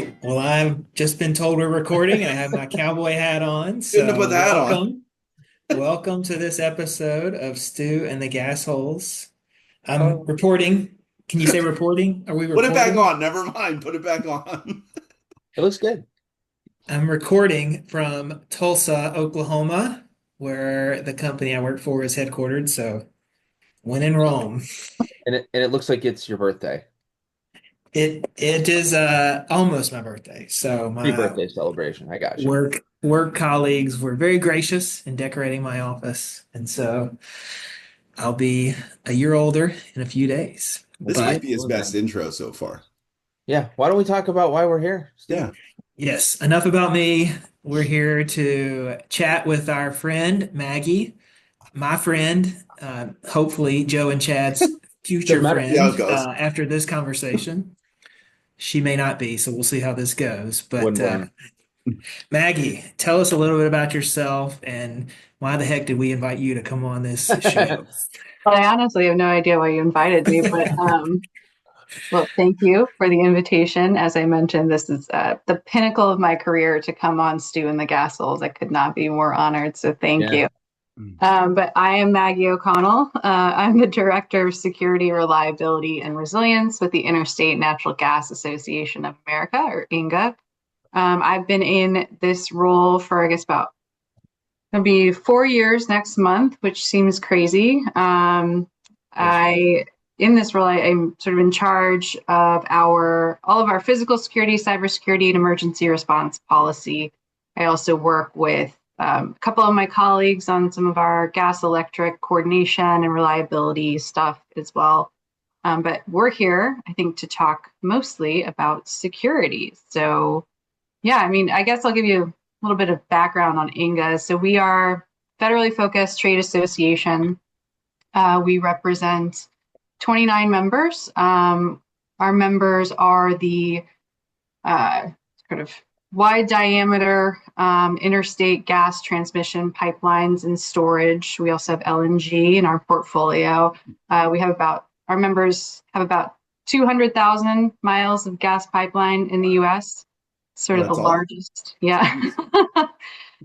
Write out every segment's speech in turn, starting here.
right. Well, I've just been told we're recording and I have my cowboy hat on. Shouldn't have put So that on. welcome. Welcome to this episode of Stu and the Gasholes. I'm Oh, reporting. Can you say reporting? Are we Put it back reporting? on. Never mind. Put it back on. it looks good. I'm recording from Tulsa, Oklahoma, where the company I work for is headquartered. So when in Rome. And it looks like it's your birthday. It is almost my birthday. So my Pre-birthday celebration. I got you. work colleagues were very gracious in decorating my office, and so I'll be a year older in a few days. This might But be his best intro so far. Yeah. Why don't we talk about why we're here, Stu? Yeah. yes, enough about me. We're here to chat with our friend Maggie, my friend, hopefully Joe and Chad's future See how friend it goes. after this conversation. She may not be, so we'll see how this goes. But Wouldn't blame. Maggie, tell us a little bit about yourself and why the heck did we invite you to come on this show? Well, I honestly have no idea why you invited me, but well, thank you for the invitation. As I mentioned, this is the pinnacle of my career to come on Stu and the Gasholes. I could not be more honored, so thank Yeah. you. But I am Maggie O'Connell. I'm the Director of Security, Reliability, and Resilience with the Interstate Natural Gas Association of America, or INGAA. I've been in this role for, I guess, about it'll be 4 years next month, which seems crazy. I in this role, I'm sort of in charge of all of our physical security, cybersecurity, and emergency response policy. I also work with a couple of my colleagues on some of our gas electric coordination and reliability stuff as well. But we're here, I think, to talk mostly about security. So, yeah, I mean, I guess I'll give you a little bit of background on INGAA. So we are federally focused trade association. We represent 29 members. Our members are the sort of wide diameter interstate gas transmission pipelines and storage. We also have LNG in our portfolio. Our members have about 200,000 miles of gas pipeline in the US, sort Oh, of the that's all? largest. Yeah.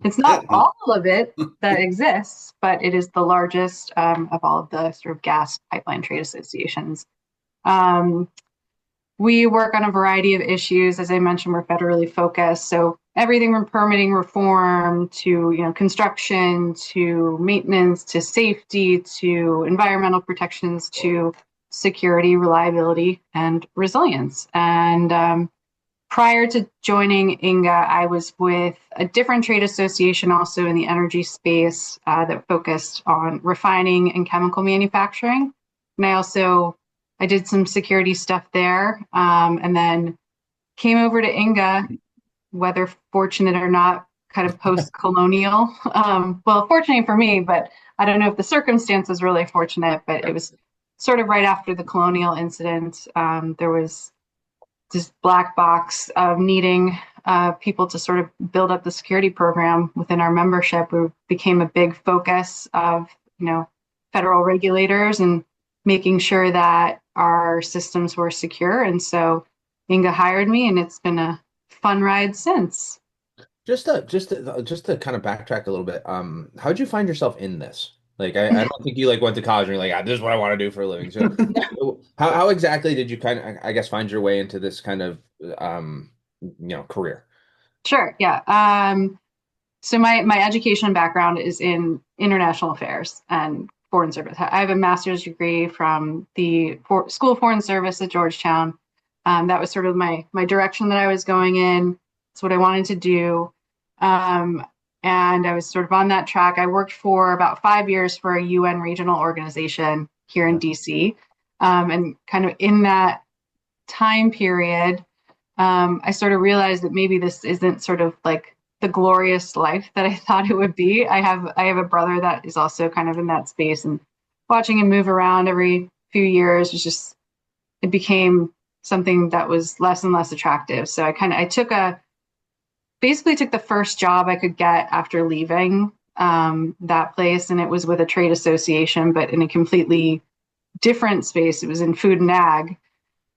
It's not Shit, huh? all of it that exists, but it is the largest of all of the sort of gas pipeline trade associations. Um, we work on a variety of issues. As I mentioned, we're federally focused. So everything from permitting reform to construction to maintenance to safety to environmental protections to security, reliability, and resilience. And prior to joining INGAA, I was with a different trade association also in the energy space that focused on refining and chemical manufacturing. And I did some security stuff there, and then came over to INGAA, whether fortunate or not, kind of post-colonial. Well, fortunate for me, but I don't know if the circumstance was really fortunate, but it was sort of right after the colonial incident. There was this black box of needing people to sort of build up the security program within our membership. We became a big focus of, federal regulators and making sure that our systems were secure. And so INGAA hired me, and it's been a fun ride since. Just to kind of backtrack a little bit, how'd you find yourself in this? Like, I don't think you like went to college and you're like, this is what I want to do for a living. So, how exactly did you kind of, I guess, find your way into this kind of, career? Sure, yeah. So my education background is in international affairs and foreign service. I have a master's degree from the School of Foreign Service at Georgetown. That was sort of my direction that I was going in. It's what I wanted to do. And I was sort of on that track. I worked for about 5 years for a UN regional organization here in DC. And kind of in that time period, I sort of realized that maybe this isn't sort of like the glorious life that I thought it would be. I have a brother that is also kind of in that space, and watching him move around every few years it became something that was less and less attractive. So I basically took the first job I could get after leaving that place, and it was with a trade association, but in a completely different space. It was in food and ag.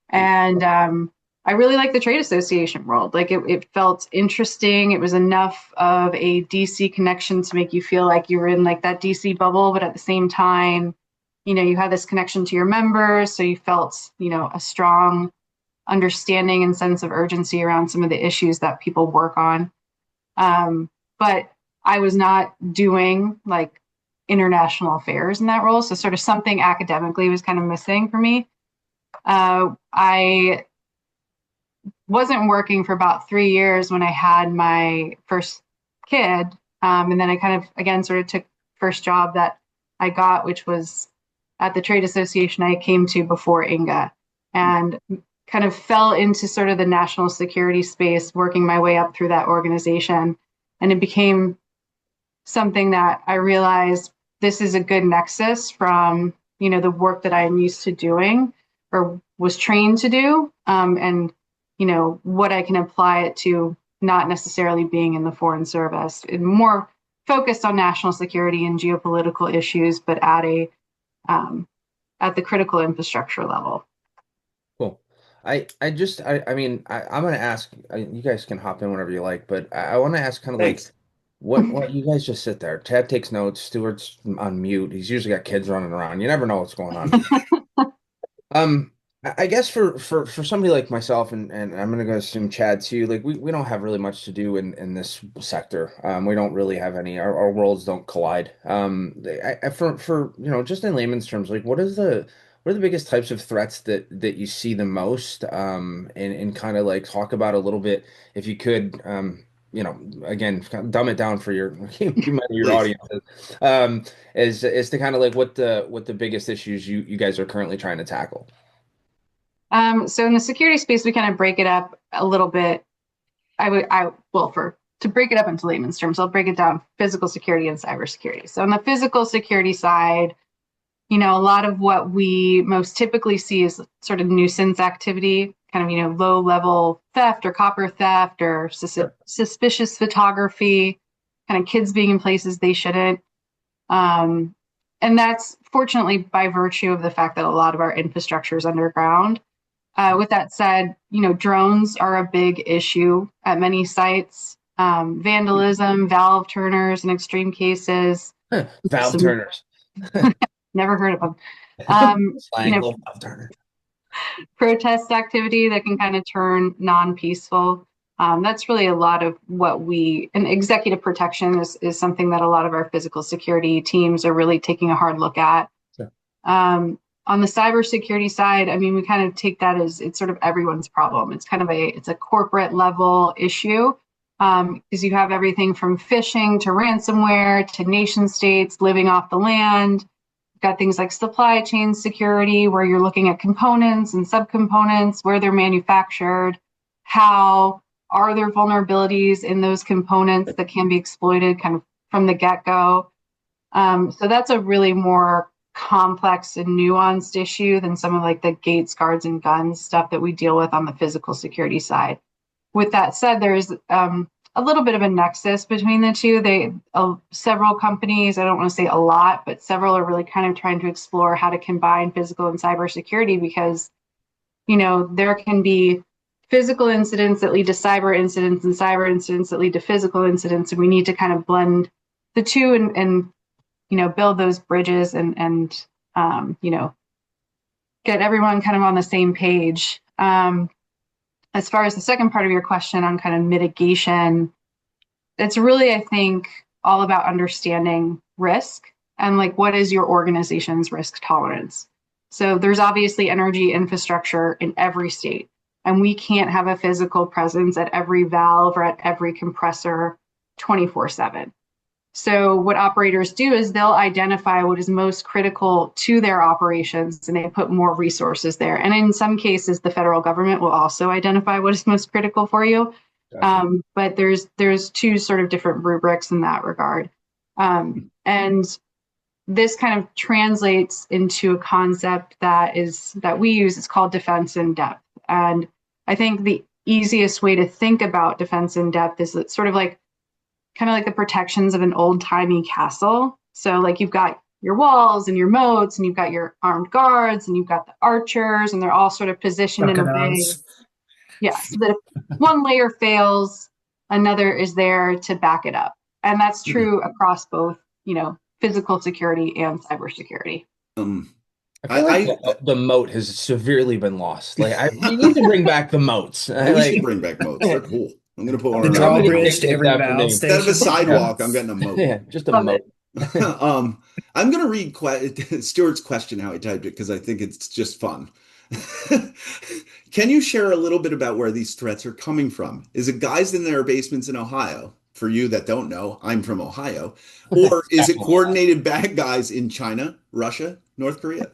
And I really like the trade association world. Like it felt interesting. It was enough of a DC connection to make you feel like you were in like that DC bubble, but at the same time, you had this connection to your members. So you felt, a strong understanding and sense of urgency around some of the issues that people work on. But I was not doing like international affairs in that role. So sort of something academically was kind of missing for me. I wasn't working for about 3 years when I had my first kid. And then I kind of, again, sort of took first job that I got, which was at the trade association I came to before INGAA, and kind of fell into sort of the national security space, working my way up through that organization. And it became something that I realized this is a good nexus from, the work that I'm used to doing or was trained to do, and what I can apply it to, not necessarily being in the foreign service, and more focused on national security and geopolitical issues, but at the critical infrastructure level. Cool. I mean, I'm gonna ask. You guys can hop in whenever you like, but I want to ask kind of like, Thanks. what you guys just sit there. Chad takes notes. Stuart's on mute. He's usually got kids running around. You never know what's going on. I guess for somebody like myself, and I'm gonna go assume Chad too, like we don't have really much to do in this sector. We don't really have any, our worlds don't collide. For just in layman's terms, like what are the biggest types of threats that you see the most? And kind of like talk about a little bit, if you could, again, kind of dumb it down for your Please. audience. Is to kind of like what the biggest issues you guys are currently trying to tackle. So in the security space, we kind of break it up a little bit. To break it up into layman's terms, I'll break it down: physical security and cybersecurity. So on the physical security side, a lot of what we most typically see is sort of nuisance activity, kind of, low level theft or copper theft or Sure. suspicious photography, kind of kids being in places they shouldn't. And that's fortunately by virtue of the fact that a lot of our infrastructure is underground. With that said, drones are a big issue at many sites. Vandalism, valve turners in extreme cases. Valve Some turners. never heard of them. Um, you Slang know, little valve turner. protest activity that can kind of turn non-peaceful. That's really a lot of and executive protection is something that a lot of our physical security teams are really taking a hard look at. Sure. On the cybersecurity side, I mean, we kind of take that as it's sort of everyone's problem. It's kind of it's a corporate level issue, because you have everything from phishing to ransomware to nation states living off the land. You've got things like supply chain security, where you're looking at components and subcomponents, where they're manufactured, how are there vulnerabilities in those components that can be exploited kind of from the get-go. So that's a really more complex and nuanced issue than some of like the gates, guards, and guns stuff that we deal with on the physical security side. With that said, there's a little bit of a nexus between the two. Several companies, I don't want to say a lot, but several are really kind of trying to explore how to combine physical and cybersecurity, because there can be physical incidents that lead to cyber incidents and cyber incidents that lead to physical incidents, and we need to kind of blend the two and build those bridges and get everyone kind of on the same page. As far as the second part of your question on kind of mitigation, it's really, I think, all about understanding risk and like what is your organization's risk tolerance. So there's obviously energy infrastructure in every state, and we can't have a physical presence at every valve or at every compressor 24/7. So what operators do is they'll identify what is most critical to their operations, and they put more resources there. And in some cases, the federal government will also identify what is most critical for you. Gotcha. But there's two sort of different rubrics in that regard. And this kind of translates into a concept that we use. It's called defense in depth. And I think the easiest way to think about defense in depth is that sort of like kind of like the protections of an old-timey castle. So like you've got your walls and your moats, and you've got your armed guards, and you've got the archers, and they're all sort of positioned in a way. Crocodiles. Yes, that if one layer fails, another is there to back it up. And that's true across both, physical security and cybersecurity. Um, I feel like I, the moat has severely been lost. Like we need to bring back the moats. we should Like bring back moats. They're cool. I'm gonna put one The how around my many drawbridge house to picnics every valve afternoon? instead of a station. sidewalk. I'm Yes. getting a moat. Yeah, just a Love it. moat. I'm gonna read Stuart's question how he typed it because I think it's just fun. Can you share a little bit about where these threats are coming from? Is it guys in their basements in Ohio? For you that don't know, I'm from Ohio. Or is it coordinated bad guys in China, Russia, North Korea?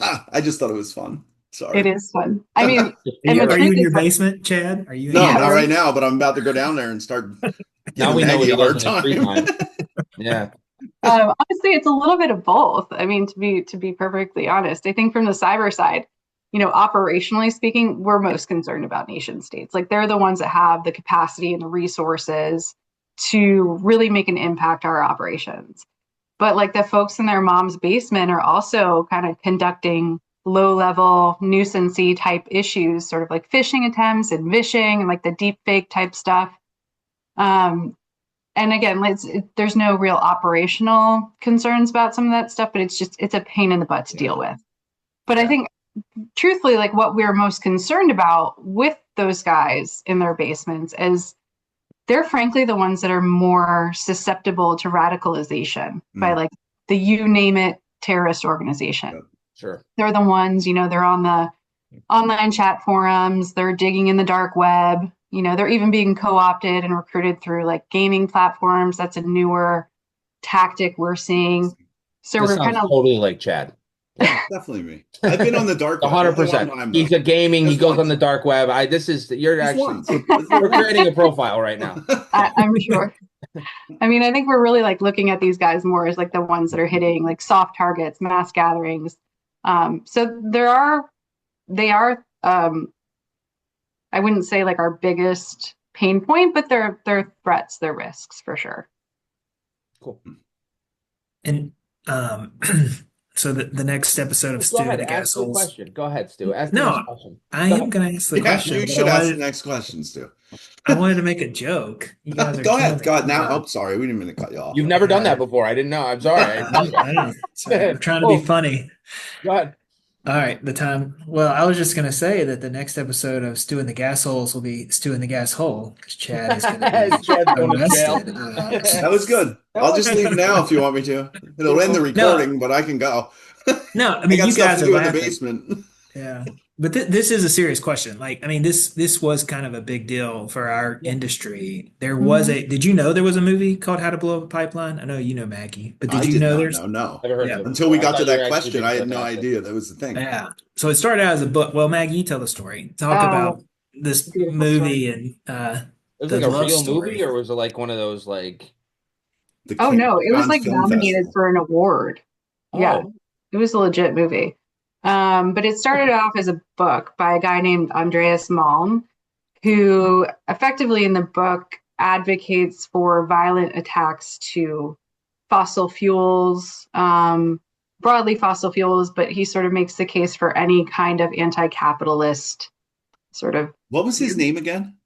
I just thought it was fun. It Sorry. is fun. I mean, Are and you, the are truth you in is your that, basement, Chad? Are you in No, your yeah, not right. right now, but I'm about to go down there and start Now giving we know what Maggie he a does hard in his free time. time. Yeah. Honestly, it's a little bit of both. I mean, to be perfectly honest, I think from the cyber side, operationally speaking, we're most concerned about nation states. Like they're the ones that have the capacity and the resources to really make an impact our operations. But like the folks in their mom's basement are also kind of conducting low level nuisancey type issues, sort of like phishing attempts and vishing and like the deep fake type stuff. Um, and again, there's no real operational concerns about some of that stuff, but it's a pain in the butt to deal with. But I Yeah. think truthfully, like what we're most concerned about with those guys in their basements is they're frankly the ones that are more susceptible to radicalization by Mm, like the you name it terrorist organization. yeah. Sure. They're the ones, they're on the online chat forums, they're digging in the dark web, they're even being co-opted and recruited through like gaming platforms. That's a newer tactic we're seeing. So This we're kind sounds of totally like Chad. Yeah, definitely me. I've been on the dark web only one 100%. time He's though. a gaming. He Just goes on once. the dark web. You're Just actually, once. That's it we're creating a once. profile right now. I'm sure. I mean, I think we're really like looking at these guys more as like the ones that are hitting like soft targets, mass gatherings. So they are, I wouldn't say like our biggest pain point, but they're threats, they're risks for sure. Cool. And um, so the next episode of Go Stu and ahead. the Ask your Gasholes. question. Go ahead, Stu. Ask the next No, question. I Go am ahead. going to ask the Yeah, question, you but should ask the next questions too. I wanted to make a joke. You guys are Go ahead. killing Go ahead. Now, it. oh, sorry, we didn't mean to cut you off. You've never done Yeah. that before. I didn't know. I'm sorry. I I know. Sorry, I'm trying to be Oh, funny. go ahead. All right, the time. Well, I was just going to say that the next episode of Stu and the Gas Holes will be Stu in the Gas Hole because Chad is going to be Chad's going to jail. arrested. That was good. That I'll was just leave now if you want me to. It'll end the No, recording, but I can go. no. I I mean, got you stuff guys to are do in the laughing. basement. Yeah, but this is a serious question. Like, I mean, this was kind of a big deal for our Yeah. industry. There was Mhm. a. Did you know there was a movie called How to Blow Up a Pipeline? I know you know Maggie, but did I you did know not there's? know. No. Never heard of Yeah, it Until we before. I got to thought you were that actually question, being I had no sarcastic. idea that was the thing. yeah. So it started out as a book. Well, Maggie, you tell the story. Talk Oh, about this Beautiful story. movie and It was the like a love real movie, story. or was it like one of those like? The oh no, it was Cannes like Film nominated Festival. for an award. Yeah, Oh, it was a legit movie. But it started off as a book by a guy named Andreas Malm, who effectively in the book advocates for violent attacks to fossil fuels, broadly fossil fuels, but he sort of makes the case for any kind of anti-capitalist sort of What was his view. name again?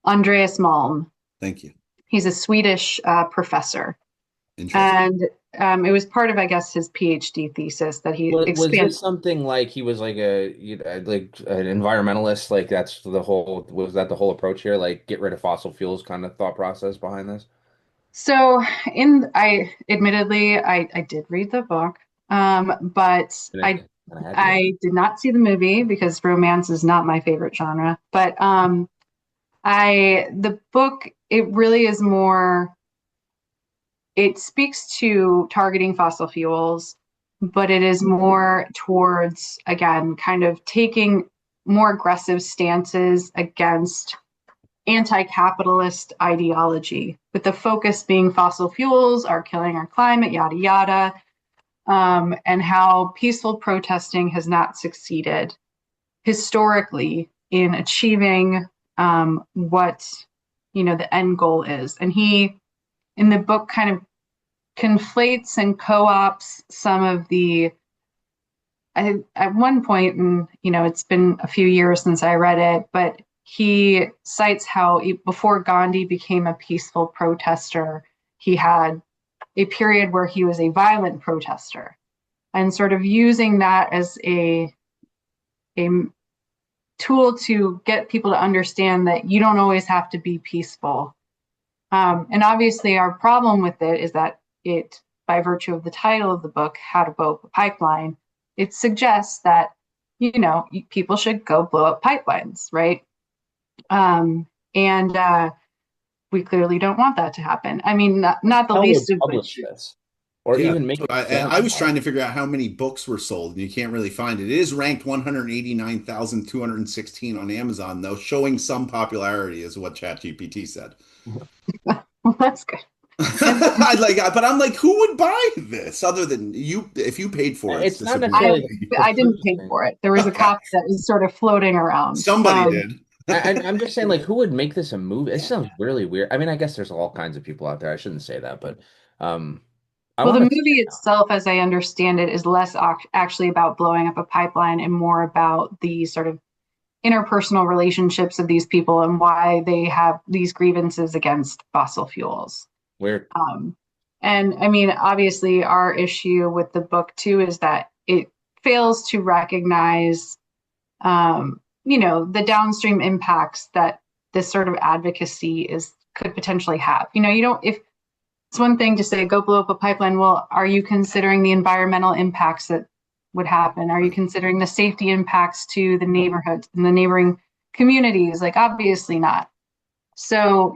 Andreas Malm. Thank you. He's a Swedish professor. Interesting. And it was part of, I guess, his PhD thesis that he was expanded. this something like he was like like an environmentalist? Like that's the whole was that the whole approach here? Like get rid of fossil fuels kind of thought process behind this? So, I admittedly, I did read the book, but And it I kind of had to. I did not see the movie because romance is not my favorite genre. But the book, it really is more. It speaks to targeting fossil fuels, but it is more towards, again, kind of taking more aggressive stances against anti-capitalist ideology, with the focus being fossil fuels are killing our climate, yada yada, and how peaceful protesting has not succeeded historically in achieving what the end goal is. And he, in the book, kind of conflates and co-ops some of the. At one point, and it's been a few years since I read it, but he cites how before Gandhi became a peaceful protester, he had a period where he was a violent protester, and sort of using that as a tool to get people to understand that you don't always have to be peaceful. And obviously, our problem with it is that it, by virtue of the title of the book, How to Blow Up a Pipeline, it suggests that, people should go blow up pipelines, right? And we clearly don't want that to happen. I mean, not the How least would of publish which. this, or Yeah, even make it I was film? trying to figure out how many books were sold, and you can't really find it. It is ranked 189,216 on Amazon, though, showing some popularity, is what ChatGPT said. Well, that's good. But I'm like, who would buy this other than you? If you paid for it, it's It's not I necessarily disappointing. the I didn't pay purchasing. for it. There was a Okay, copy that was sort of floating around. somebody did. I'm just saying, like, who would make this a movie? It sounds really weird. I mean, I guess there's all kinds of people out there. I shouldn't say that, but um, I Well, the want to see movie it now. itself, as I understand it, is less actually about blowing up a pipeline and more about the sort of interpersonal relationships of these people and why they have these grievances against fossil fuels. Weird. Um, and I mean, obviously, our issue with the book too is that it fails to recognize, the downstream impacts that this sort of advocacy could potentially have. You don't if it's one thing to say go blow up a pipeline. Well, are you considering the environmental impacts that would happen? Are you Right. considering the safety impacts to the neighborhoods and the neighboring communities? Like, obviously not. So,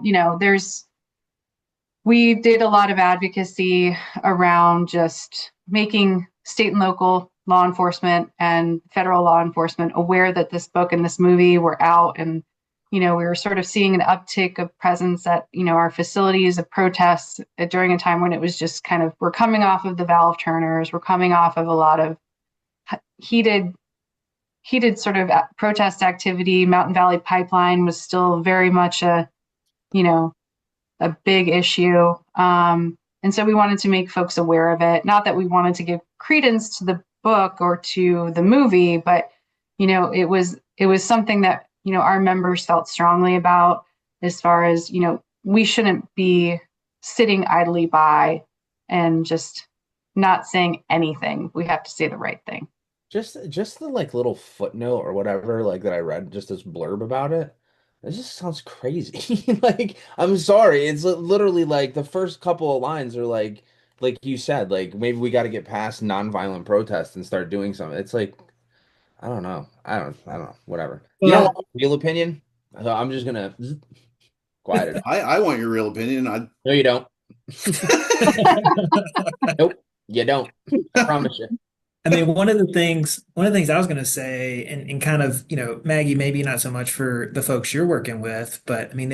we did a lot of advocacy around just making state and local law enforcement and federal law enforcement aware that this book and this movie were out. And, we were sort of seeing an uptick of presence at, our facilities of protests during a time when it was just kind of, we're coming off of the valve turners, we're coming off of a lot of heated sort of protest activity. Mountain Valley Pipeline was still very much you know, a big issue. And so we wanted to make folks aware of it. Not that we wanted to give credence to the book or to the movie, but it was something that our members felt strongly about, as far as we shouldn't be sitting idly by and just not saying anything. We have to say the right thing. Just the like little footnote or whatever like that I read, just this blurb about it. It just sounds crazy. Like, I'm sorry, it's literally like the first couple of lines are like you said, like maybe we got to get past nonviolent protest and start doing something. It's like I don't know. I don't know. Whatever. You don't Well, want my real opinion? So I'm just gonna quiet it down. I want your real opinion. I No, you don't. Nope, you don't. I promise you. I mean, one of the things I was going to say, and kind of, Maggie, maybe not so much for the folks you're working with, but I mean,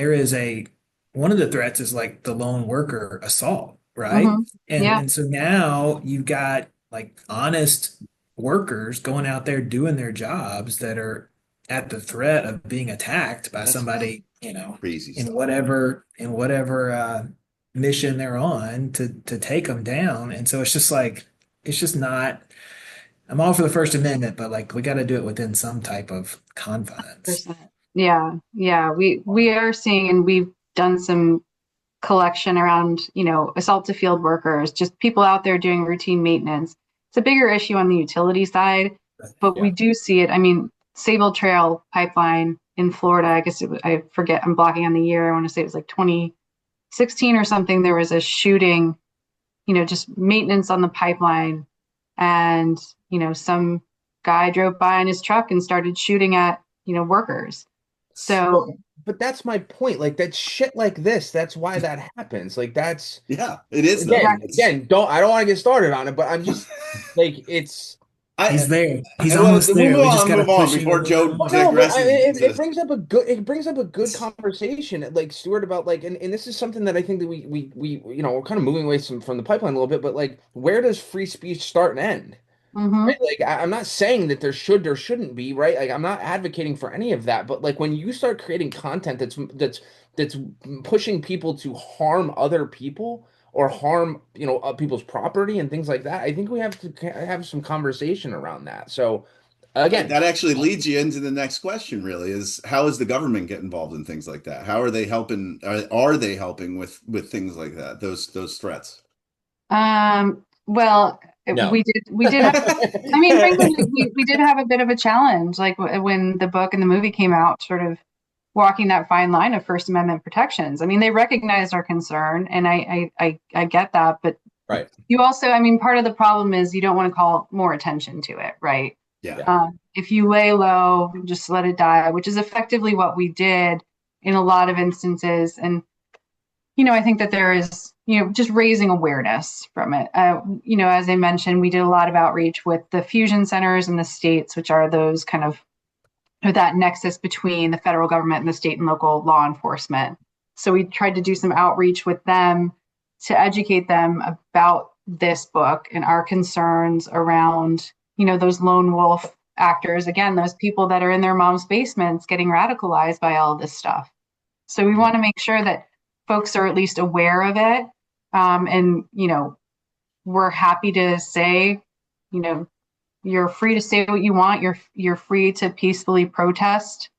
one of the threats is like the lone worker assault, right? Mm-hmm. And Yeah. and so now you've got like honest workers going out there doing their jobs that are at the threat of being attacked by That's somebody, crazy in stuff. whatever mission they're on to take them down. And so it's just like it's just not. I'm all for the First Amendment, but like we got to do it within some type of confines. Percent. Yeah, yeah. We are seeing, and we've done some collection around, assault to field workers, just people out there doing routine maintenance. It's a bigger issue on the utility side, but we Yeah. do see it. I mean, Sable Trail Pipeline in Florida, I guess I forget, I'm blocking on the year. I want to say it was like 2016 or something. There was a shooting, just maintenance on the pipeline, and some guy drove by in his truck and started shooting at workers. But, So but that's my point. Like that shit like this, that's why that happens. Like that's Yeah, it is though. again, It's again, I don't want to get started on it, but I'm just like it's He's I there. He's well, almost there. We just got to move on push him a before little Joe well, more. no, but digresses it into brings up a good conversation, like Stuart, about like, and this is something that I think that we we're kind of moving away from the pipeline a little bit, but like, where does free speech start and end? mhm. Right? Like, I'm not saying that there should or shouldn't be, right? Like, I'm not advocating for any of that, but like, when you start creating content that's pushing people to harm other people or harm, people's property and things like that, I think we have to have some conversation around that. So. Right. Again, That actually leads you into the next question, really, is how does the government get involved in things like that? How are they helping? Are they helping with things like that, those threats? Well, no. we did have, I mean, frankly, we did have a bit of a challenge, like when the book and the movie came out, sort of walking that fine line of First Amendment protections. I mean, they recognized our concern, and I get that, but Right. you also, I mean, part of the problem is you don't want to call more attention to it, right? Yeah. Yeah. If you lay low, just let it die, which is effectively what we did in a lot of instances. And I think that there is, just raising awareness from it. As I mentioned, we did a lot of outreach with the fusion centers in the states, which are those kind of that nexus between the federal government and the state and local law enforcement. So we tried to do some outreach with them to educate them about this book and our concerns around, those lone wolf actors, again, those people that are in their mom's basements getting radicalized by all of this stuff. So we Yeah. want to make sure that folks are at least aware of it. And, we're happy to say, you're free to say what you want. You're free to peacefully protest.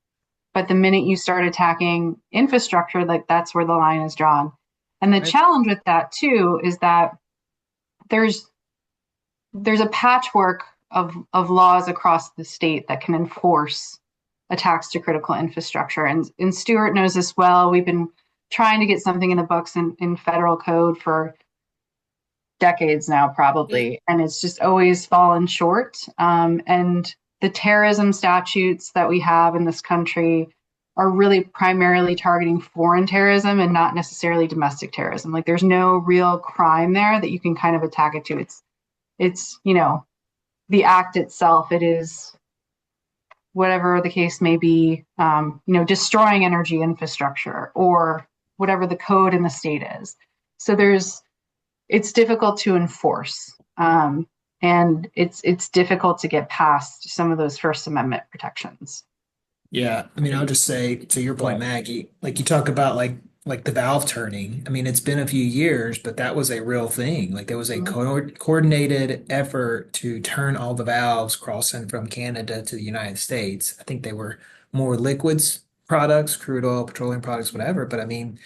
But the minute you start attacking infrastructure, like that's where the line is drawn. And the Right. challenge with that too is that there's a patchwork of laws across the state that can enforce attacks to critical infrastructure. And Stuart knows this well. We've been trying to get something in the books in federal code for decades now, probably, and it's just always fallen short. And the terrorism statutes that we have in this country are really primarily targeting foreign terrorism and not necessarily domestic terrorism. Like there's no real crime there that you can kind of attack it to. It's the act itself. It is whatever the case may be, destroying energy infrastructure or whatever the code in the state is. So it's difficult to enforce, and it's difficult to get past some of those First Amendment protections. Yeah, I mean, I'll just say to your point, Right. Maggie, like you talk about like the valve turning. I mean, it's been a few years, but that was a real thing. Like there was a coordinated effort to turn all the valves crossing from Canada to the United States. I think they were more liquids products, crude oil, petroleum products, whatever. But I mean,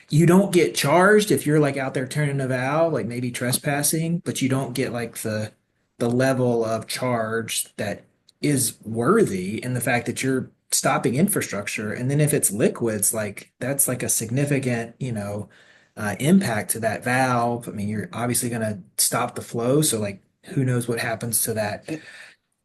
you don't get charged if you're like out there turning a valve, like maybe trespassing, but you don't get like the level of charge that is worthy in the fact that you're stopping infrastructure. And then if it's liquids, like that's like a significant, impact to that valve. I mean, you're obviously going to stop the flow. So like, who knows what happens to that,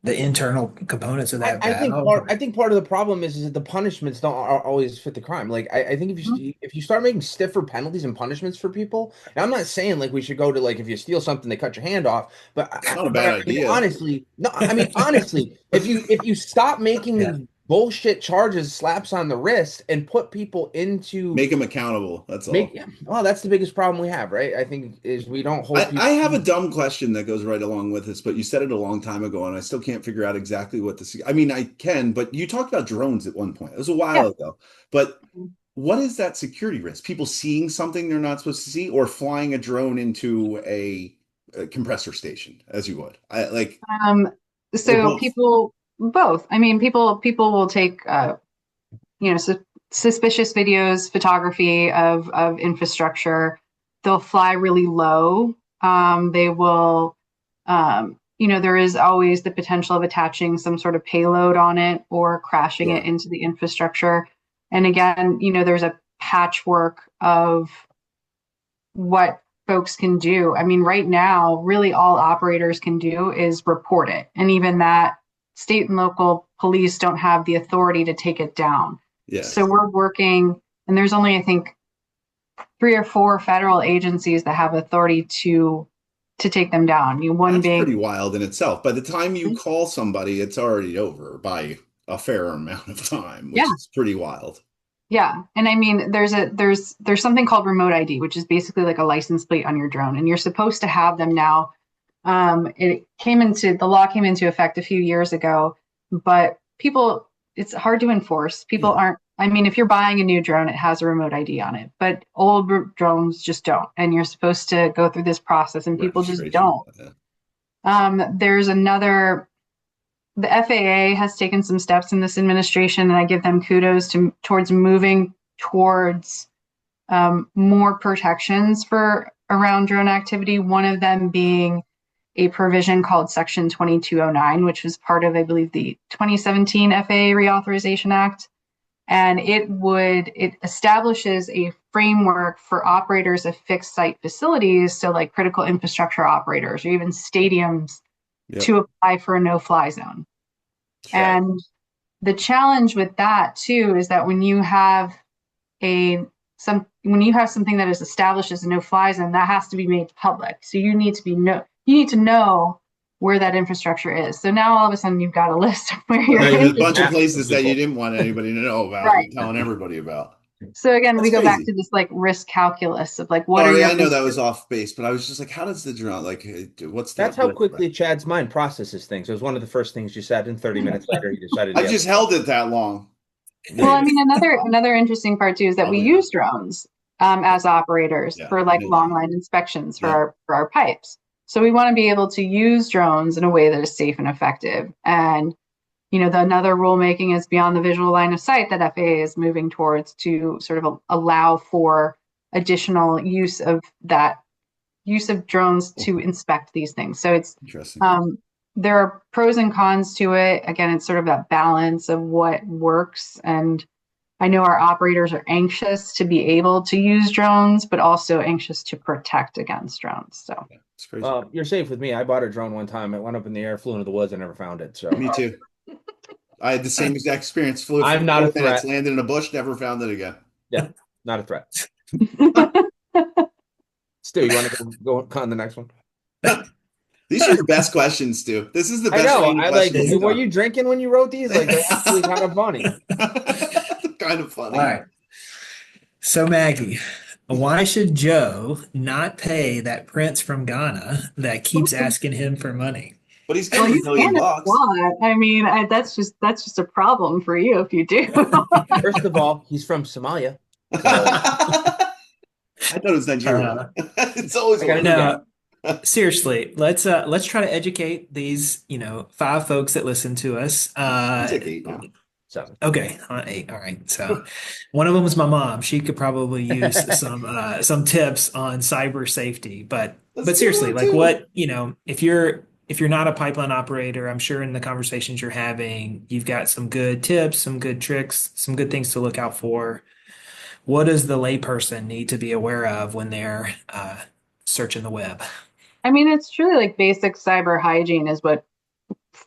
the internal components of that valve. I think part of the problem is that the punishments don't always fit the crime. Like I think if you start making stiffer penalties and punishments for people, and I'm not saying like we should go to like if you steal something they cut your hand off, but It's not a bad I mean idea. honestly, no, I mean honestly, if you stop making Yeah. these bullshit charges, slaps on the wrist, and put people into Make them accountable. That's make, all. yeah, well, that's the biggest problem we have, right? I think is we don't hold I people. have a dumb question that goes right along with this, but you said it a long time ago, and I still can't figure out exactly what this. I mean, I can, but you talked about drones at one point. It was a Yeah. while ago. But what is that security risk? People seeing something they're not supposed to see, or flying a drone into a compressor station, as you would. I like, Um, or so both. people, both. I mean, people will take suspicious videos, photography of infrastructure. They'll fly really low. They will, there is always the potential of attaching some sort of payload on it or crashing it Sure. into the infrastructure. And again, there's a patchwork of what folks can do. I mean, right now, really all operators can do is report it. And even that, state and local police don't have the authority to take it down. So Yes. we're working, and there's only, I think, 3 or 4 federal agencies that have authority to take them down. One That's being, pretty wild in itself. By the time you call somebody, it's already over by a fair amount of time, yeah, which is pretty wild. yeah. And I mean, there's something called remote ID, which is basically like a license plate on your drone, and you're supposed to have them now. The law came into effect a few years ago, but it's hard to enforce. People Yeah. aren't, I mean, if you're buying a new drone, it has a remote ID on it, but old drones just don't. And you're supposed to go through this process and people just Registration. don't. There's another the FAA has taken some steps in this administration, and I give them kudos towards moving towards more protections for around drone activity. One of them being a provision called Section 2209, which was part of, I believe, the 2017 FAA Reauthorization Act. And it establishes a framework for operators of fixed site facilities, so like critical infrastructure operators or even stadiums, to apply for a no-fly zone. Sure. And the challenge with that too is that when you have something that is established as a no-fly zone, that has to be made public. So you need to know where that infrastructure is. So now all of a sudden you've got a list of where you're There's a bunch of places that you didn't want anybody to know about, right. telling everybody about. So again, we go crazy. back to this like risk calculus of like, what are your I know that was off base, but I was just like, how does the drone, like, what's that? That's how quickly Chad's mind processes things. It was one of the first things you said, and 30 minutes later he decided. I just held it that long. Well, I mean, another interesting part too is that we use drones as operators for like long line inspections for our pipes. So we want to be able to use drones in a way that is safe and effective. And another rulemaking is beyond the visual line of sight that FAA is moving towards to sort of allow for additional use of drones to inspect these things. So it's interesting. There are pros and cons to it. Again, it's sort of that balance of what works. And I know our operators are anxious to be able to use drones, but also anxious to protect against drones. So it's crazy. You're safe with me. I bought a drone one time. It went up in the air, flew into the woods, and never found it. So me too. I had the same exact experience. Flew for I'm not a threat. Landed in a bush, never found it again. Yeah, not a threat. Stu, you want to go on the next one? These are the best questions, Stu. This is the best. I know. Were you drinking when you wrote these? Like, they're actually kind of funny. Kind of funny. All right. So Maggie, why should Joe not pay that prince from Ghana that keeps asking him for money? But he's getting $1 million. I mean, that's just a problem for you if you do. First of all, he's from Somalia. So. I thought it was Nigeria. It's always no. Seriously, let's try to educate these 5 folks that listen to us. Take 8 now. 7. Okay, 8. All right. So one of them is my mom. She could probably use some tips on cyber safety. But seriously, like what if you're not a pipeline operator, I'm sure in the conversations you're having, you've got some good tips, some good tricks, some good things to look out for. What does the layperson need to be aware of when they're searching the web? I mean, it's truly like basic cyber hygiene is what,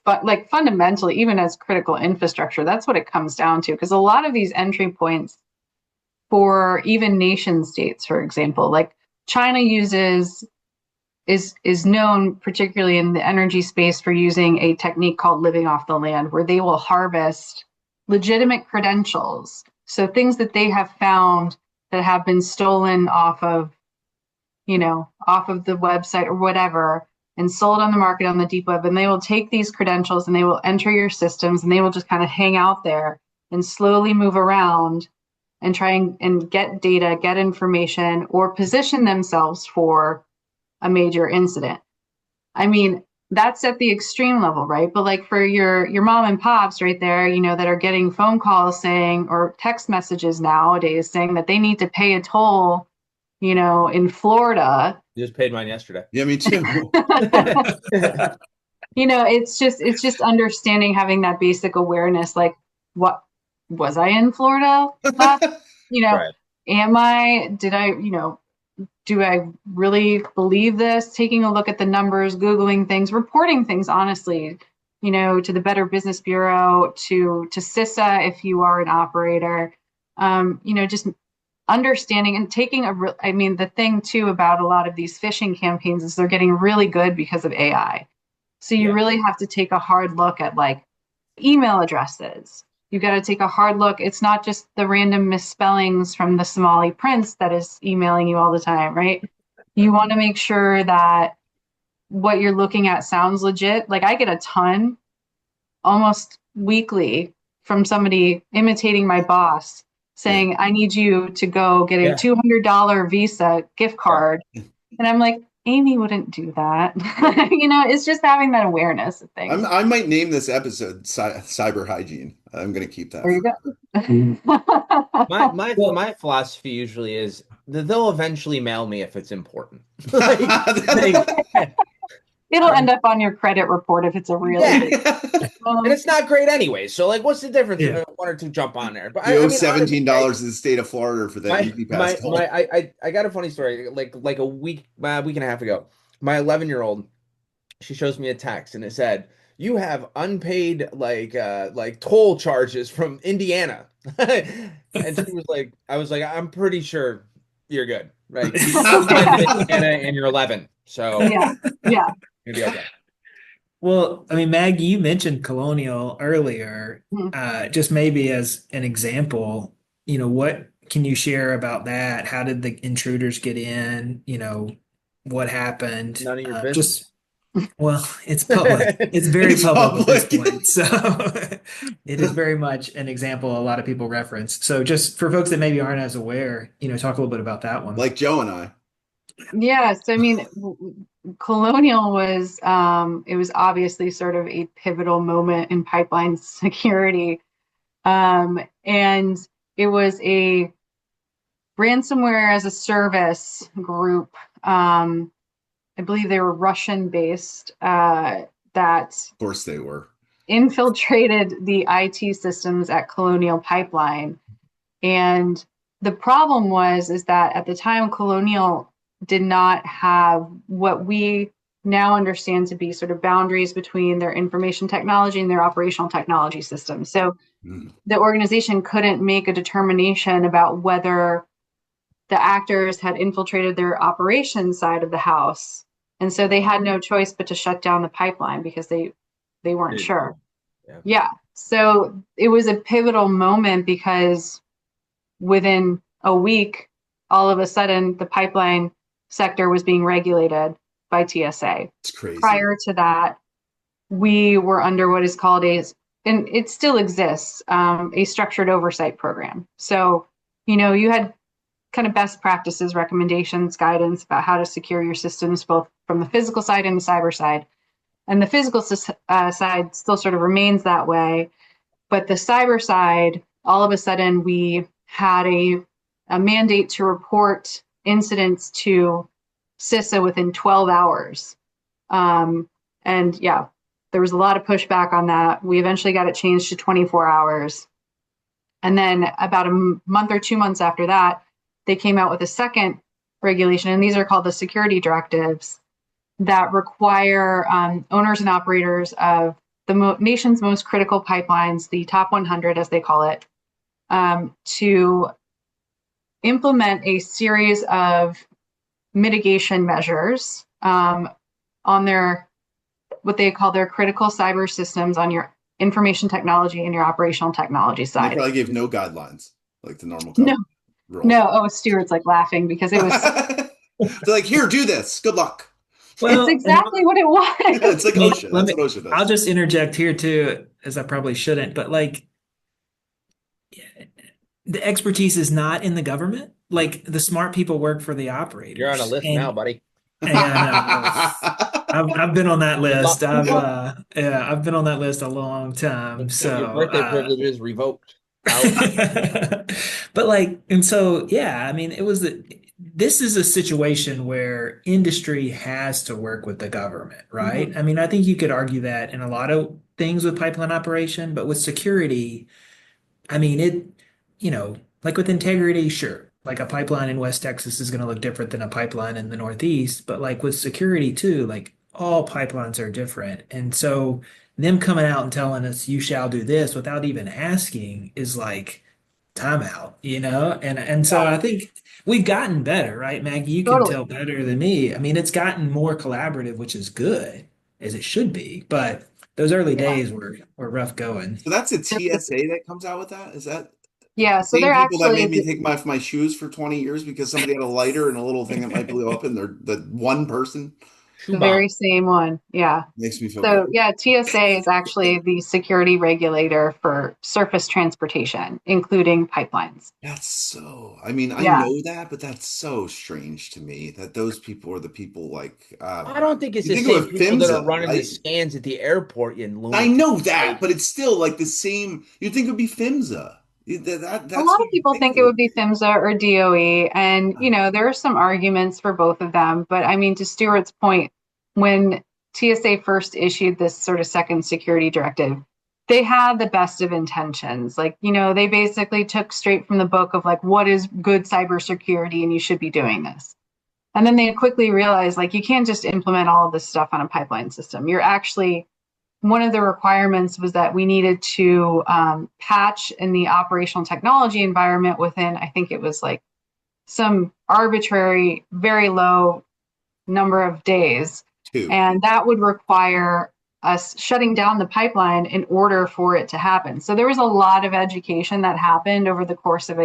like fundamentally, even as critical infrastructure, that's what it comes down to. Because a lot of these entry points for even nation states, for example, like China is known particularly in the energy space for using a technique called living off the land, where they will harvest legitimate credentials. So things that they have found that have been stolen off of the website or whatever, and sold on the market on the deep web. And they will take these credentials and they will enter your systems, and they will just kind of hang out there and slowly move around and try and get data, get information, or position themselves for a major incident. I mean, that's at the extreme level, right? But like for your mom and pops right there, that are getting phone calls saying, or text messages nowadays saying that they need to pay a toll, in Florida. You just paid mine yesterday. Yeah, me too. It's just understanding, having that basic awareness, like, what was I in Florida last? Right. Do I really believe this? Taking a look at the numbers, Googling things, reporting things honestly, to the Better Business Bureau, to CISA if you are an operator, just understanding and taking the thing too about a lot of these phishing campaigns is they're getting really good because of AI. So you really have to take a hard look at like email addresses. You got to take a hard look. It's not just the random misspellings from the Somali prince that is emailing you all the time, right? You want to make sure that what you're looking at sounds legit. Like I get a ton almost weekly from somebody imitating my boss saying, I need you to go get a $200 Visa gift card. And I'm like, Amy wouldn't do that. It's just having that awareness of things. I might name this episode cyber hygiene. I'm going to keep that There you for. go. Well, My philosophy usually is that they'll eventually mail me if it's important. like, It'll end up on your credit report if it's a really yeah. big. And it's not great anyway. So like, what's the difference yeah. if one or two jump on there? But You I owe mean, honestly, $17 to the state of Florida for that my Easy Pass my toll. my I got a funny story. Like a week and a half ago, my 11-year-old, she shows me a text and it said, "You have unpaid like toll charges from Indiana." And she was like, I was like, I'm pretty sure you're good. Right? You went to Indiana and you're 11, so Yeah, yeah. you'll be okay. Well, I mean, Maggie, you mentioned Colonial earlier. Mhm. Just maybe as an example, what can you share about that? How did the intruders get in? What happened? None of your business. Just, well, it's public. It's very It's public at this public. point. So it is very much an example a lot of people reference. So just for folks that maybe aren't as aware, talk a little bit about that one. Like Joe and I. Yeah, so I mean, Colonial was it was obviously sort of a pivotal moment in pipeline security. And it was a ransomware as a service group. I believe they were Russian based, that Of course they were. infiltrated the IT systems at Colonial Pipeline. And the problem is that at the time, Colonial did not have what we now understand to be sort of boundaries between their information technology and their operational technology system. So Mm. the organization couldn't make a determination about whether the actors had infiltrated their operations side of the house. And so they had no choice but to shut down the pipeline because they weren't sure. Yeah. Yeah. So it was a pivotal moment because within a week, all of a sudden, the pipeline sector was being regulated by TSA. It's crazy. Prior to that, we were under what is called and it still exists, a structured oversight program. So, you had kind of best practices, recommendations, guidance about how to secure your systems, both from the physical side and the cyber side. And the physical side still sort of remains that way. But the cyber side, all of a sudden, we had a mandate to report incidents to CISA within 12 hours. And yeah, there was a lot of pushback on that. We eventually got it changed to 24 hours. And then about a month or 2 months after that, they came out with a second regulation, and these are called the security directives that require owners and operators of the nation's most critical pipelines, the top 100, as they call it, to implement a series of mitigation measures on their what they call their critical cyber systems on your information technology and your operational technology They side. probably gave no guidelines, like the normal No, rules. no. Oh, Stuart's like laughing because it was. They're like, here, do this. Good luck. Well, It's exactly what it was. It's like Well, OSHA. That's what OSHA does. I'll just interject here too, as I probably shouldn't, but like the expertise is not in the government. Like the smart people work for the operators. You're on a list now, buddy. Yeah, I've been on that list. luck. I've been on that list a long time. Your So birthday privilege is revoked. but like, and so yeah, I mean, this is a situation where industry has to work with the government, right? I mean, I think you could argue that in a lot of things with pipeline operation, but with security, I mean, like with integrity, sure. Like a pipeline in West Texas is going to look different than a pipeline in the Northeast, but like with security too, like all pipelines are different. And so them coming out and telling us you shall do this without even asking is like timeout. And so I think we've gotten better, right, Maggie? You can Totally. tell better than me. I mean, it's gotten more collaborative, which is good, as it should be, but those early days were rough going. So that's a TSA that comes out with that? Is that Yeah, the so same they're people that made actually me take off my shoes for 20 years because somebody had a lighter and a little thing that might blow up and they're the one person? Shoe The bomb. very same one. Yeah. Makes me feel So, good. yeah, TSA is actually the security regulator for surface transportation, including pipelines. That's so, I mean, I Yeah. know that, but that's so strange to me that those people are the people like, I don't think it's you the think same of people that are PHMSA, running the right? scans at the airport, you I lunatic. know that, Like, but it's still like the same. You'd think it would be PHMSA. A That's lot who of you people think think it it would would be be. PHMSA or DOE. And, there are some arguments for both of them. But I mean, to Stuart's point, when TSA first issued this sort of second security directive, they had the best of intentions. Like, they basically took straight from the book of like, what is good cybersecurity and you should be doing this. And then they quickly realized like, you can't just implement all of this stuff on a pipeline system. You're actually one of the requirements was that we needed to patch in the operational technology environment within, I think it was like some arbitrary, very low number of days. Two. And that would require us shutting down the pipeline in order for it to happen. So there was a lot of education that happened over the course of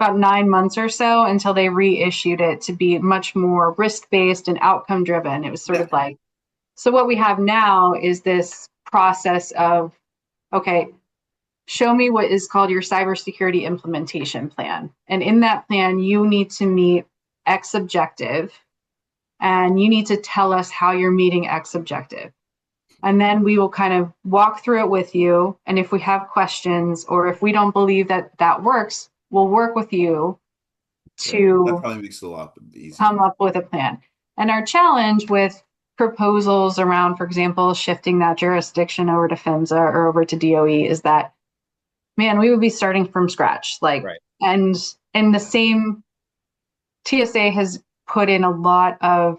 about 9 months or so until they reissued it to be much more risk based and outcome driven. It was sort Yeah. of like, so what we have now is this process of, okay, show me what is called your cybersecurity implementation plan. And in that plan, you need to meet X objective and you need to tell us how you're meeting X objective. And then we will kind of walk through it with you. And if we have questions or if we don't believe that that works, we'll work with you That to probably makes it a lot easier. come up with a plan. And our challenge with proposals around, for example, shifting that jurisdiction over to PHMSA or over to DOE is that, man, we would be starting from scratch. Like, right. and the same TSA has put in a lot of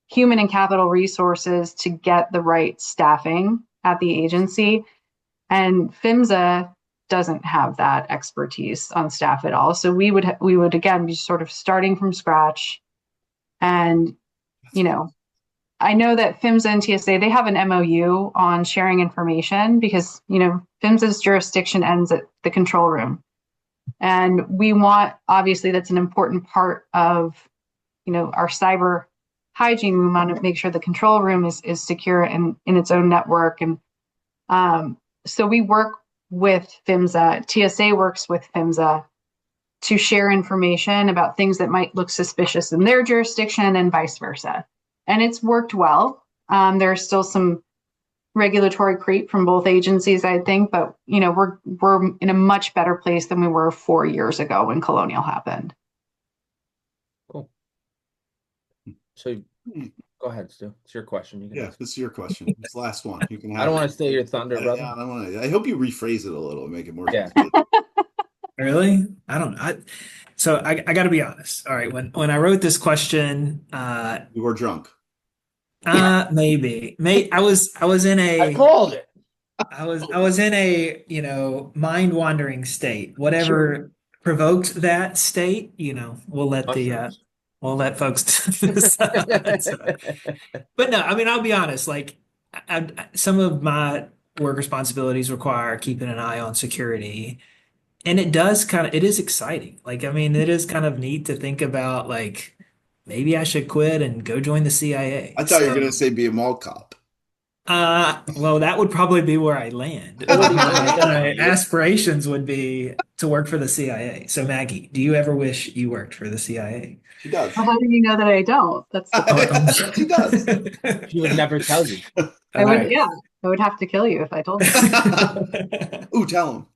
human and capital resources to get the right staffing at the agency. And PHMSA doesn't have that expertise on staff at all. So we would again be sort of starting from scratch. And, I know that PHMSA and TSA, they have an MOU on sharing information because, PHMSA's jurisdiction ends at the control room. And we want, obviously, that's an important part of, our cyber hygiene. We want to make sure the control room is secure and in its own network. And so we work with PHMSA, TSA works with PHMSA to share information about things that might look suspicious in their jurisdiction and vice versa. And it's worked well. There's still some regulatory creep from both agencies, I think, but we're in a much better place than we were 4 years ago when Colonial happened. Cool. So go ahead, Stu. It's your question. You can Yeah, ask. this is your question. It's the last one. You can have I don't it. want to steal your thunder, brother. I don't want to. I hope you rephrase it a little, make it more. Yeah. Really? I don't know. I got to be honest. All right, when I wrote this question, You were drunk. maybe, I was in I a called it. I was in a, mind wandering state. Whatever provoked that state, Mushrooms. we'll let folks decide. But no, I mean, I'll be honest, like some of my work responsibilities require keeping an eye on security. And it is exciting. Like, I mean, it is kind of neat to think about like maybe I should quit and go join the CIA. I thought you were So, going to say be a mall cop. well, that would probably be where I land. Well, what But do my you- aspirations would be to work for the CIA. So, Maggie, do you ever wish you worked for the CIA? She does. Well, how do you know that I don't? That's the She does. She would never tell you. I would, All yeah, I would have to kill you if I told you. right. Ooh, tell him.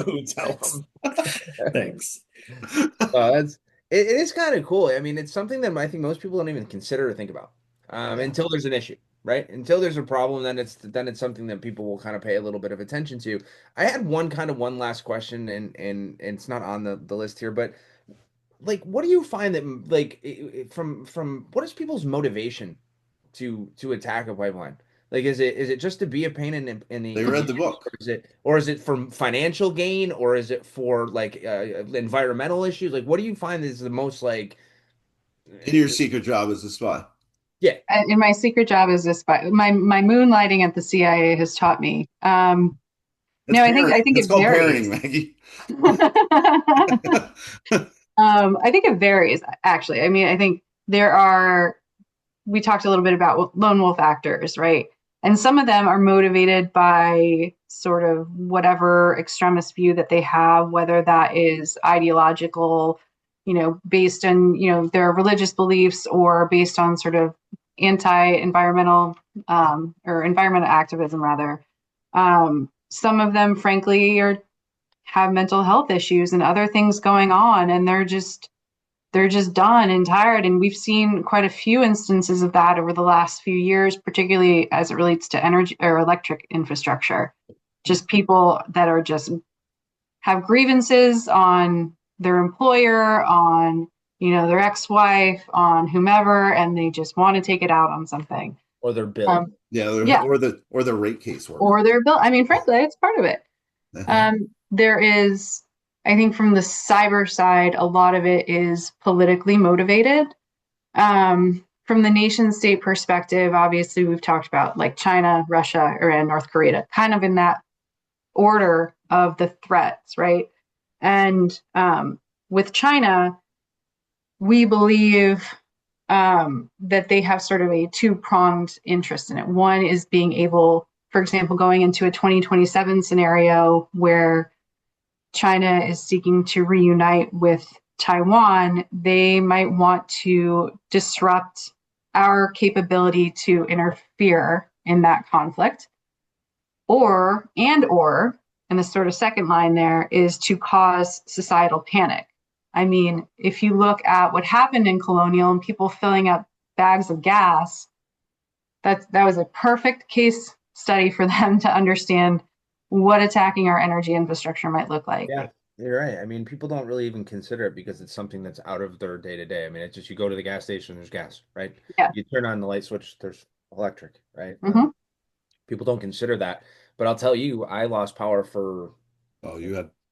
Ooh, tell 'em. Thanks. That's it is kind of cool. I mean, it's something that I think most people don't even consider or think about until there's an issue, right? Until there's a problem, then it's something that people will kind of pay a little bit of attention to. I had one last question, and it's not on the list here, but like, what do you find that like from what is people's motivation to attack a pipeline? Like, is it just to be a pain in the They read the book. or is it for financial gain, or is it for like environmental issues? Like, what do you find is the most like? In your secret job as a spy. Yeah, And my secret job is this, but my moonlighting at the CIA has taught me. No, I think That's it called varies. parenting, Maggie. I think it varies, actually. I mean, I think there are, we talked a little bit about lone wolf actors, right? And some of them are motivated by sort of whatever extremist view that they have, whether that is ideological, based on, their religious beliefs, or based on sort of anti-environmental or environmental activism, rather. Some of them, frankly, have mental health issues and other things going on, and they're just done and tired. And we've seen quite a few instances of that over the last few years, particularly as it relates to energy or electric infrastructure. Just people that are just have grievances on their employer, on, their ex-wife, on whomever, and they just want to take it out on something. Or their bill. Yeah. Or the rate case work. Or their bill. I mean, frankly, it's part of it. There is, I think, from the cyber side, a lot of it is politically motivated. From the nation state perspective, obviously, we've talked about like China, Russia, Iran, North Korea, kind of in that order of the threats, right? And with China, we believe that they have sort of a two-pronged interest in it. One is being able, for example, going into a 2027 scenario where China is seeking to reunite with Taiwan, they might want to disrupt our capability to interfere in that conflict. Or, and the sort of second line there is to cause societal panic. I mean, if you look at what happened in Colonial and people filling up bags of gas, that was a perfect case study for them to understand what attacking our energy infrastructure might look like. Yeah, you're right. I mean, people don't really even consider it because it's something that's out of their day to day. I mean, it's just you go to the gas station, there's gas, right? Yeah. You turn on the light switch, there's electric, right? Mm-hmm. People don't consider that. But I'll tell you, I lost power for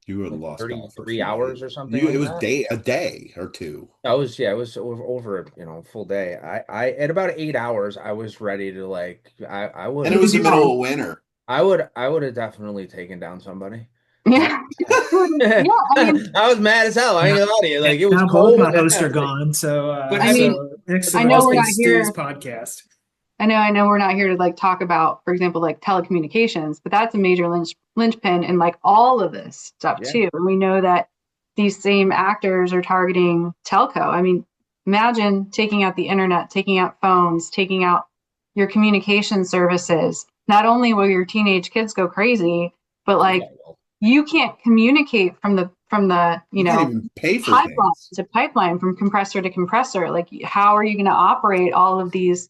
you were lost 33 hours or something it like was that. a day or two. It was over a full day. I at about 8 hours, I was ready to I would. And it was the middle of winter. I would have definitely taken down somebody. Yeah. Yeah, I mean, I was mad as hell. I ain't gonna lie to you. Like it was now cold. Both my hosts are gone, so But I mean, next I know we're not Stu's here. podcast. I know we're not here to like talk about, for example, like telecommunications, but that's a major linchpin in like all of this stuff too. And we know that these same actors are targeting telco. I mean, imagine taking out the internet, taking out phones, taking out your communication services. Not only will your teenage kids go crazy, but like you can't communicate from the can't even pay for pipeline things. to pipeline, from compressor to compressor. Like, how are you going to operate all of these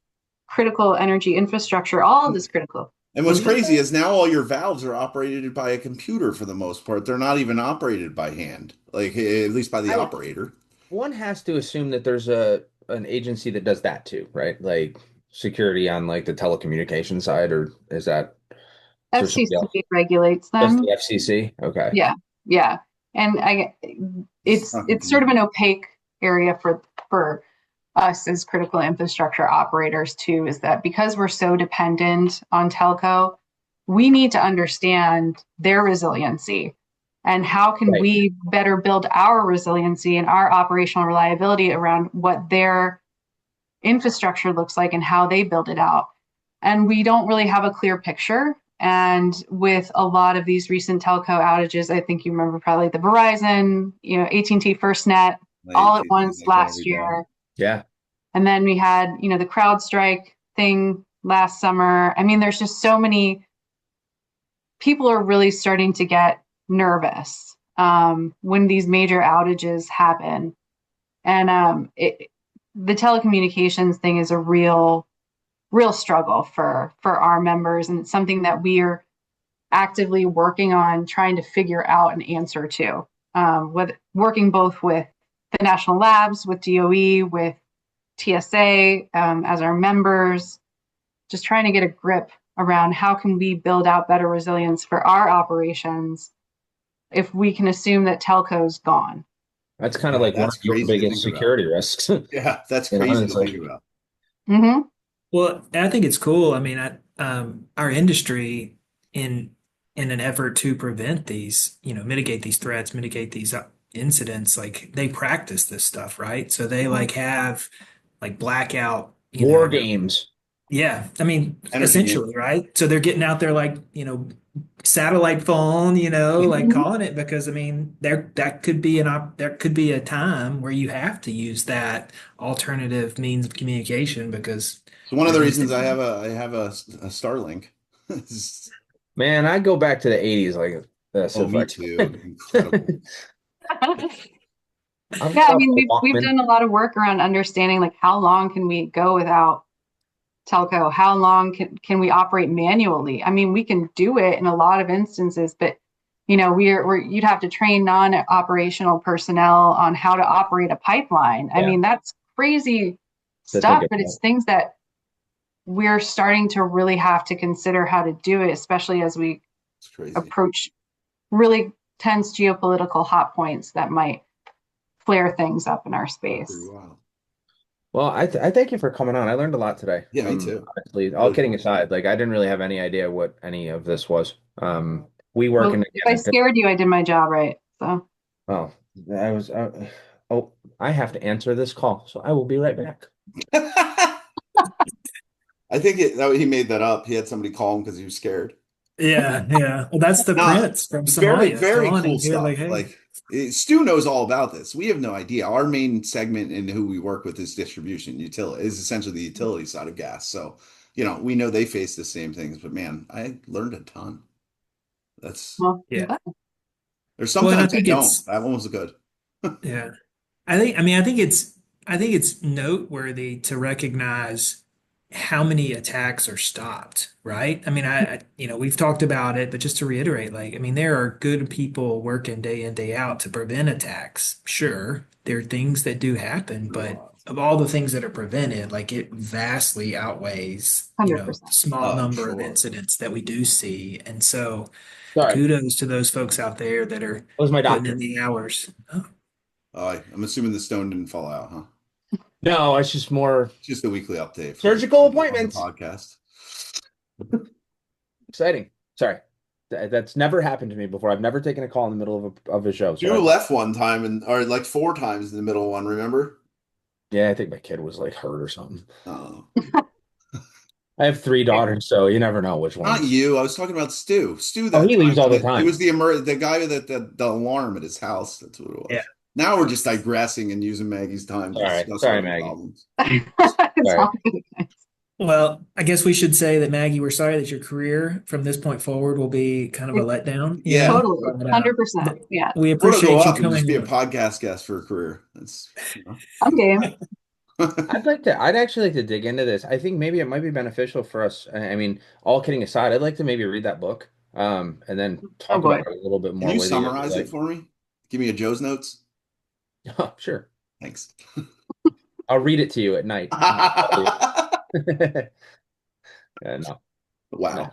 critical energy infrastructure? All of this critical. And what's crazy is now all your valves are operated by a computer for the most part. They're not even operated by hand, like at least by the operator. One has to assume that there's an agency that does that too, right? Like security on like the telecommunication side, or is that FCC regulates them. Just the FCC? Okay. Yeah. And it's sort of an opaque area for us as critical infrastructure operators too, is that because we're so dependent on telco, we need to understand their resiliency and how can we better build our resiliency and our operational reliability around what their infrastructure looks like and how they build it out. And we don't really have a clear picture. And with a lot of these recent telco outages, I think you remember probably the Verizon, AT&T FirstNet, all at once last year. Yeah. And then we had, the CrowdStrike thing last summer. I mean, there's just so many people are really starting to get nervous when these major outages happen. And the telecommunications thing is a real struggle for our members, and it's something that we are actively working on trying to figure out an answer to, working both with the national labs, with DOE, with TSA as our members, just trying to get a grip around how can we build out better resilience for our operations if we can assume that telco's gone. That's kind of like one of your biggest security risks. Yeah, that's crazy to think about. Mm-hmm. Well, I think it's cool. I mean, our industry, in an effort to prevent these, mitigate these threats, mitigate these incidents, like they practice this stuff, right? So they have like blackout, War games. yeah, I mean, Energy game. essentially, right? So they're getting out there like, satellite phone, like Mhm. calling it because I mean, that could be there could be a time where you have to use that alternative means of communication because So one of there the needs to reasons be. I have a Starlink. Man, I go back to the 80s like this Oh, if me I too. Incredible. could. I'm Yeah, I talking mean, about we've Walkman. done a lot of work around understanding like how long can we go without telco? How long can we operate manually? I mean, we can do it in a lot of instances, but we're you'd have to train non-operational personnel on how to operate a pipeline. I Yeah, mean, that's crazy to think stuff, but about. it's things that we're starting to really have to consider how to do it, especially as we It's crazy. approach really tense geopolitical hot points that might flare things up in our Pretty space. wild. Well, I thank you for coming on. I learned a lot today. Yeah, me too. Honestly, all Really kidding cool. aside, like I didn't really have any idea what any of this was. We working Well, if I together. scared you, I did my job right. So, Oh, I was. Oh, I have to answer this call, so I will be right back. I think he made that up. He had somebody call him because he was scared. Yeah, yeah. Well, that's the Nah, prince from very, Somalia very calling cool him here like, stuff. hey. Like Stu knows all about this. We have no idea. Our main segment in who we work with is distribution utility is essentially the utility side of gas. So, we know they face the same things, but man, I learned a ton. That's well, Yeah. there's Well, and I sometimes I think don't. it's That one was good. yeah. I think it's noteworthy to recognize how many attacks are stopped, right? I mean, we've talked about it, but just to reiterate, like, I mean, there are good people working day in, day out to prevent attacks. Sure, there are things that do happen, Pretty but wild. of all the things that are prevented, like it vastly outweighs, the 100%. small Oh, I'm number of sure. incidents that we do see. And so Sorry, that kudos to those folks out there that are was my putting in doctor. the hours. Oh, I'm assuming the stone didn't fall out, huh? No, it's just more Just a weekly update for surgical on the appointments. podcast. Exciting. Sorry, that's never happened to me before. I've never taken a call in the middle of a show. So You left one time or like four times in the middle one, remember? yeah, I think my kid was like hurt or something. Oh. I have three daughters, so you never know which Not ones. you. I was talking about Stu. Stu Oh, that he time. leaves all the It was time. the guy that the alarm at his house. That's what it yeah. was. Now we're just digressing and using Maggie's time to Sorry, discuss our sorry, own Maggie. problems. It's Sorry. all good, guys. Well, I guess we should say that Maggie, we're sorry that your career from this point forward will be kind of a letdown, Yeah. Totally, but 100%. Yeah, we Or to go appreciate you up and just coming be a on. podcast guest for a career. I'm game. I'd actually like to dig into this. I think maybe it might be beneficial for us. I mean, all kidding aside, I'd like to maybe read that book, and then Oh talk about boy. it a little bit Can more you with you. summarize it Like, for me? Give me a Joe's notes. oh, sure. Thanks. I'll read it to you at night. No, no. Wow.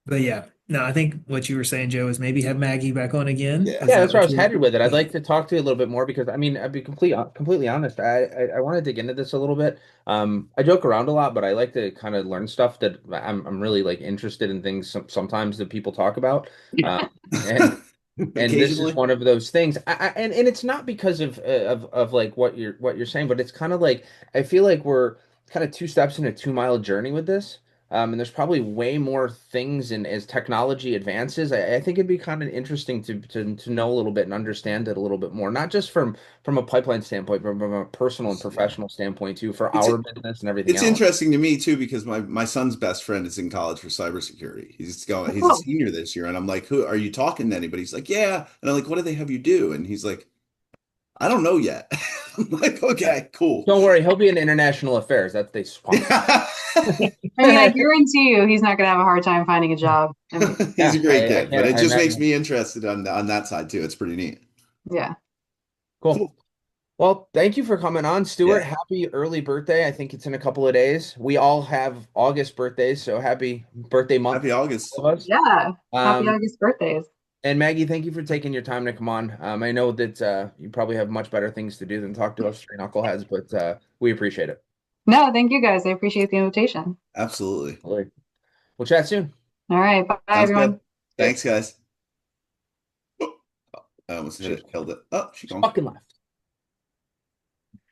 But yeah, no, I think what you were saying, Joe, is maybe have Maggie back on again. Yeah. Is Yeah, that that's where I what was you're? headed with it. I'd Yeah. like to talk to you a little bit more because I mean, I'd be completely honest. I want to dig into this a little bit. I joke around a lot, but I like to kind of learn stuff that I'm really like interested in things sometimes that people talk about. Um, and and this is Occasionally. one of those things. And it's not because of like what you're saying, but it's kind of like I feel like we're kind of two steps in a 2 mile journey with this. And there's probably way more things, and as technology advances, I think it'd be kind of interesting to know a little bit and understand it a little bit more, not just from a pipeline standpoint, but from a personal and Yeah. professional standpoint too, for It's our business and everything It's else. interesting to me too because my son's best friend is in college for cybersecurity. He's a Oh, senior this year, and I'm like, "Who are you talking to anybody?" He's like, "Yeah," and I'm like, "What do they have you do?" And he's like, "I don't know yet." I'm like, "Okay, cool." Don't worry, he'll be in international affairs. That's they swap. Yeah. I mean, I guarantee you he's not going to have a hard time finding a job. I mean, He's a Yeah, great I kid, but can't. it I just makes imagine. me interested on that side too. It's pretty neat. yeah. Cool. Cool. Well, thank you for coming on, Stuart. Yeah. Happy early birthday. I think it's in a couple of days. We all have August birthdays, so happy birthday month Happy to August. all of us. Yeah. Happy Um, August birthdays. and Maggie, thank you for taking your time to come on. I know that you probably have much better things to do than talk to us three knuckleheads, but we appreciate it. No, thank you guys. I appreciate the invitation. Absolutely. We'll chat soon. All right. Bye, Sounds good. everyone. Thanks, guys. I almost hit She it, killed it. Oh, she just gone. fucking left.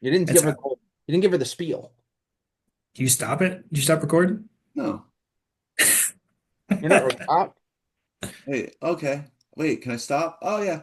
You didn't That's give her how the whole You didn't give her the spiel. Do you stop it? You stop recording? No. You're not. Wait, okay. Wait, can I stop? Oh yeah.